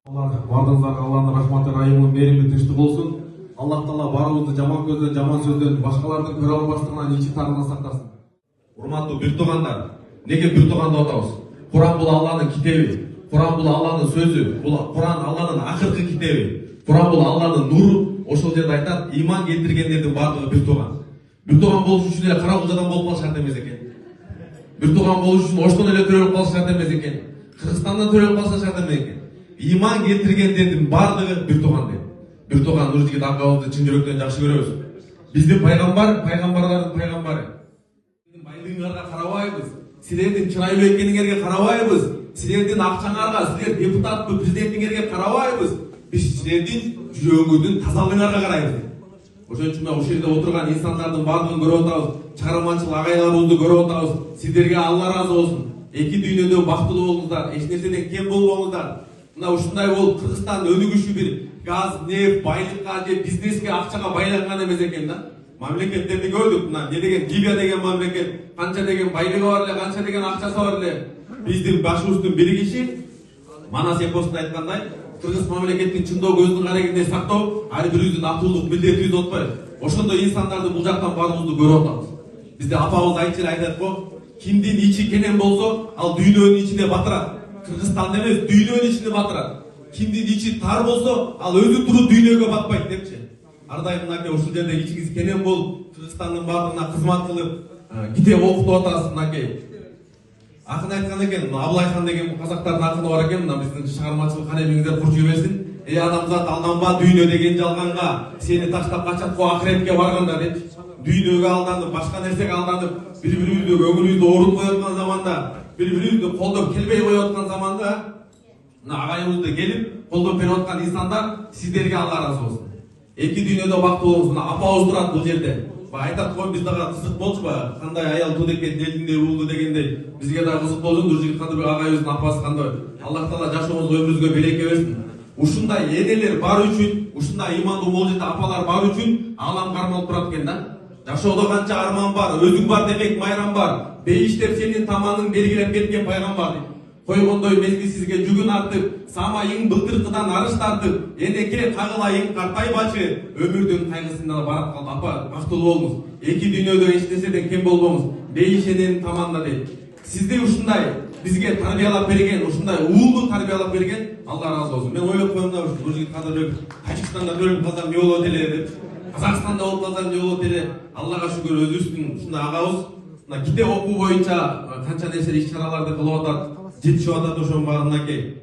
Бардыңыздарга Алланын рахматы, райымы, мээрими тынчтык болсун. Аллах Таала барыбызды жаман көздөн, жаман сөздөн, башкалардын көрө албаштыгынан ичи тарынан сактасын. Урматтуу бир туугандар, неге бир тууган деп атабыз? Куран бул Алланын китеби, Куран бул Алланын сөзү, бул Куран Алланын акыркы китеби, Куран бул Алланын нуру. Ошол жерде айтат, иман келтиргендердин бардыгы бир тууган. Бир тууган болуш үчүн эле Каракулжадан болуп калыш шарт эмес экен. Бир тууган болуш үчүн Оштон эле төрөлүп калыш шарт эмес экен. Кыргызстандан төрөлүп калыш шарт эмес экен. Иман келтиргендердин бардыгы бир тууган дейт. Бир тууган Нуржигит акабызды чын жүрөктөн жакшы көрөбүз. Биздин пайгамбар, пайгамбарлардын пайгамбары. Биздин байлыгыңарга карабайбыз, силердин чырайлуу экениңерге карабайбыз, силердин акчаңарга, силер депутаттуу президентиңерге карабайбыз. Биз силердин жүрөгүңүздүн тазалыгыңарга карайбыз. Ошон үчүн мен ушул жерде отурган инсандардын бардыгын көрүп атабыз, чыгармачыл агайларыбызды көрүп атабыз. Сиздерге Алла ыраазы болсун. Эки дүйнөдө бактылуу болуңуздар, эч нерседен кем болбоңуздар. Мына ушундай болуп Кыргызстан өнүгүшү бир газ, нефть, байлыкка же бизнеске, акчага байланган эмес экен да. Мамлекеттерди көрдүк. Мына не деген Ливия деген мамлекет, канча деген байлыгы бар эле, канча деген акчасы бар эле. Биздин башыбыздын биригиши Манас эпосунда айткандай, кыргыз мамлекеттин чындоо көздүн карегинде сактоо ар бирибиздин актуулук милдетибиз болуп атпайбы? Ошондо инсандарды бул жактан барыбызды көрүп атабыз. Бизде апабыз айтчу эле айтат го, кимдин ичи кенен болсо, ал дүйнөнүн ичине батырат. Кыргызстанда эмес, дүйнөнүн ичине батырат. Кимдин ичи тар болсо, ал өзү туруп дүйнөгө батпайт депчи. Ар дайым мынакей ушул жерде ичиңиз кенен болуп, Кыргызстандын бардыгына кызмат кылып, китеп окутуп атасыз мынакей. Акын айткан экен, Абылайхан деген казактардын акыны бар экен, мына биздин чыгармачылык калемиңиздер курчуй берсин. Эй адамзат, алданба дүйнө деген жалганга, сени таштап качат го акыретке барганда деп. Дүйнөгө алданып, башка нерсеге алданып, бири-бирибизди көңүлүбүздү оорутуп коюп аткан заманда, бири-бирибизди колдоп келбей коюп аткан заманда, мына агайыбызды келип колдоп берип аткан инсандар, сиздерге Алла ыраазы болсун. Эки дүйнөдө бактылуу болуңуз. Мына апабыз турат бул жерде. Айтат го, биз дагы кызык болчу баягы, кандай аял тууд экен, элдиндей уулду дегендей. Бизге дагы кызык болду, Нуржигит Кадырбек агайыбыздын апасы кандай. Аллах Таала жашооңузду өмүрүңүзгө береке берсин. Ушундай энелер бар үчүн, ушундай имандуу молжети апалар бар үчүн аалам кармалып турат экен да. Жашоодо канча арман бар, өзүң бар демек майрам бар. Бейиштеп сенин таманың белгилеп кеткен пайгамбар дейт. Койгондой мезгилсизге жүгүн артып, самайың былтыркыдан арыш тартып, энеке кагылайың картай бачы, өмүрдүн кайгысында барат калды. Апа, бактылуу болуңуз. Эки дүйнөдө эч нерседен кем болбоңуз. Бейиш эненин таманында дейт. Сизди ушундай бизге тарбиялап берген, ушундай уулду тарбиялап берген Алла ыраазы болсун. Мен ойлоп коем да, Нуржигит Кадырбек Тажикстанда төрөлүп калсам не болот эле деп. Казакстанда болуп калсам не болот эле. Аллага шүгүр өзүбүздүн ушундай агабыз мына китеп окуу боюнча канча нерсе иш-чараларды кылып атат, жетишип атат. Ошонун баарын мынакей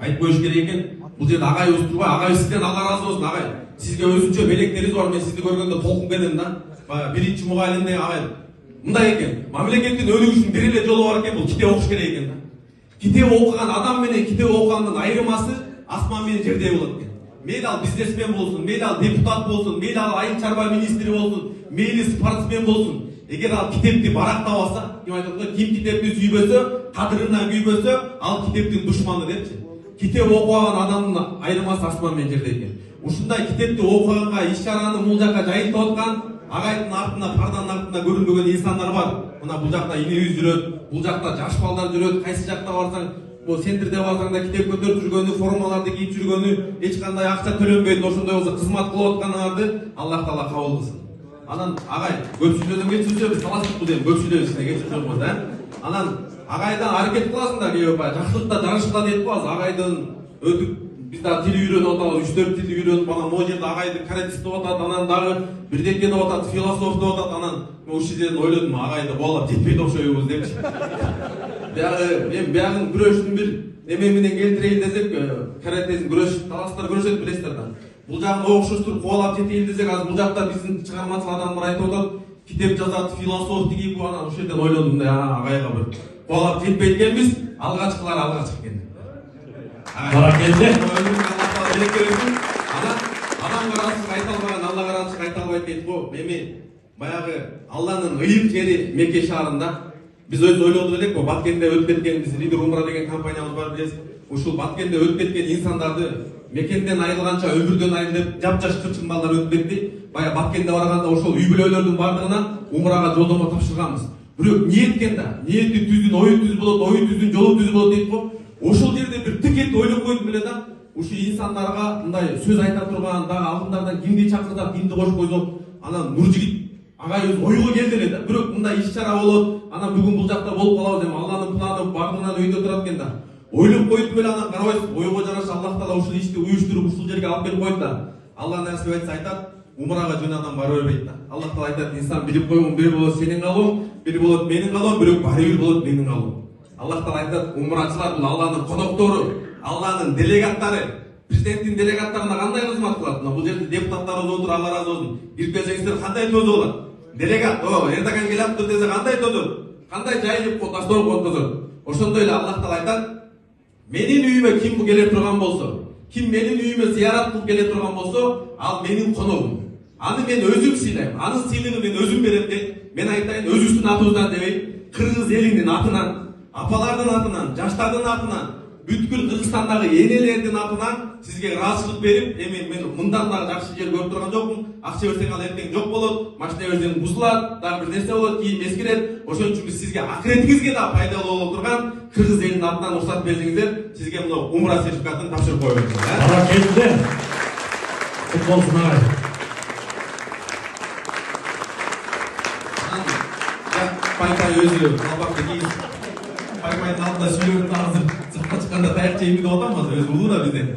айтып коюш керек экен. Бул жерде агайыбыз турбайбы? Агай, сизден Алла ыраазы болсун агай. Сизге өзүнчө белектериңиз бар. Мен сизди көргөндө толкун келдим да. Баягы биринчи мугалимдей агай. Мындай экен, мамлекеттин өнүгүшүнүн бир эле жолу бар экен, бул китеп окуш керек экен да. Китеп окуган адам менен китеп окугандын айырмасы асман менен жердей болот экен. Мейли ал бизнесмен болсун, мейли ал депутат болсун, мейли ал айыл чарба министри болсун, мейли спортсмен болсун. Эгер ал китепти барактап алса, ким айтат го, ким китепти сүйбөсө, кадырына күйбөсө, ал китептин душманы депчи. Китеп окуган адамдын айырмасы асман менен жердей экен. Ушундай китепти окуганга, иш-чараны бул жакка жайылтып аткан агайдын артында, парданын артында көрүнбөгөн инсандар бар. Мына бул жакта инебиз жүрөт, бул жакта жаш балдар жүрөт. Кайсы жакта барсаң, бул центрде барсаң да китеп көтөрүп жүргөнү, формаларды кийип жүргөнү, эч кандай акча төлөнбөйт, ошондой болсо кызмат кылып атканыңарды Аллах Таала кабыл кылсын. Анан агай, көп сүйлөдүм, кетчүрсө биз талашып бул эми көп сүйлөбүз, кетчүрсөңүз да. Анан агайдан аракет кыласың да, кеп жакшылыкта жарышкыла дейт го, азыр агайдан өтүп биз дагы тил үйрөнүп атабыз, 3-4 тилди үйрөнүп, анан могу жерде агайды каратист деп атат, анан дагы бирдеке деп атат, философ деп атат, анан мен ушул жерден ойлодум, агайды боолап жетпейт окшойбуз депчи. Мен биягын күрөштүн бир неме менен келтирейин десек, каратесин күрөш, таластар күрөшөт билесиздер да. Бул жагын окшоштуруп кубалап жетейин десек, азыр бул жакта биздин чыгармачыл адамдар айтып атат, китеп жазат, философ тиги бу, анан ушул жерден ойлодум да, агайга бир кубалап жетпейт экенбиз, алгачкылар алгач экен. Баракелде. Адамга ыраазычылык айта албаган Аллага ыраазычылык айта албайт дейт го. Эми баягы Алланын ыйык жери Мекке шаарында биз өзү ойлодук элек го, Баткенде өтүп кеткен биз Лидер Умра деген компаниябыз бар билесиз. Ушул Баткенде өтүп кеткен инсандарды Меккенден айрылганча өмүрдөн айрылып, жапжаш кырчын балдар өтүп кетти. Баягы Баткенде барганда ошол үй бүлөлөрдүн бардыгына Умрага жолдомо тапшырганбыз. Бирок ниеткен да, ниети түздүн, ою түз болот, ою түздүн, жолу түз болот дейт го. Ошол жерде бир тикет ойлоп койдум эле да. ушу инсандарга мындай сөз айта турган дагы алдындардан кимди чакырсак кимди кошуп койсок анан Нуржигит агайыбыз ойго келди эле да. Бирок мындай иш чара болот, анан бүгүн бул жакта болуп калабыз эми Алланын планы бардыгынан өйдө турат экен да. Ойлоп коюп эле анан карабайсыз, ойго жараша Аллах Таала ушул ишти уюштуруп ушул жерге алып келип коет да. Алла насип этсе айтат, умрага жөнөдөн бара бербейт да. Аллах Таала айтат, инсан билип койгон бир болот сенин калуың, бир болот менин калуум, бирок баары бир болот менин калуум. Аллах Таала айтат, умрачылар бул Алланын коноктору, Алланын делегаттары. Президенттин делегаттарына кандай кызмат кылат? Бул жерде депутаттарыбыз отуруп, Алла ыраазы болсун. Кирип келсеңиздер кандай төзү болот? Делегат, Эрдоган келаптыр десе кандай төзөт? Кандай жайылып таштоо коткозот? Ошондой эле Аллах Таала айтат, менин үйүмө ким келе турган болсо, ким менин үйүмө зыярат кылып келе турган болсо, ал менин коногум. Аны мен өзүм сыйлайм. Анын сыйлыгын мен өзүм берем дейт. Мен айтайын, өзүбүздүн атыбыздан дебейт, кыргыз элинин атынан, апалардын атынан, жаштардын атынан, бүткүл Кыргызстандагы энелердин атынан сизге ыраазычылык берип, эми мен мындан дагы жакшы жер көрүп турган жокмун. Акча берсең ал эртең жок болот, машина берсең бузулат, дагы бир нерсе болот, кийин эскирет. Ошон үчүн биз сизге акыретиңизге да пайдалуу боло турган кыргыз элинин атынан уруксат берсеңиздер, сизге мына умра сертификатын тапшырып коебуз. Баракелде. Кут болсун агай. Пай өзү албакты кийин Пай алдында сүйлөп азыр сапка чыкканда таяк жейми деп атам азыр өзү улуу да бизден.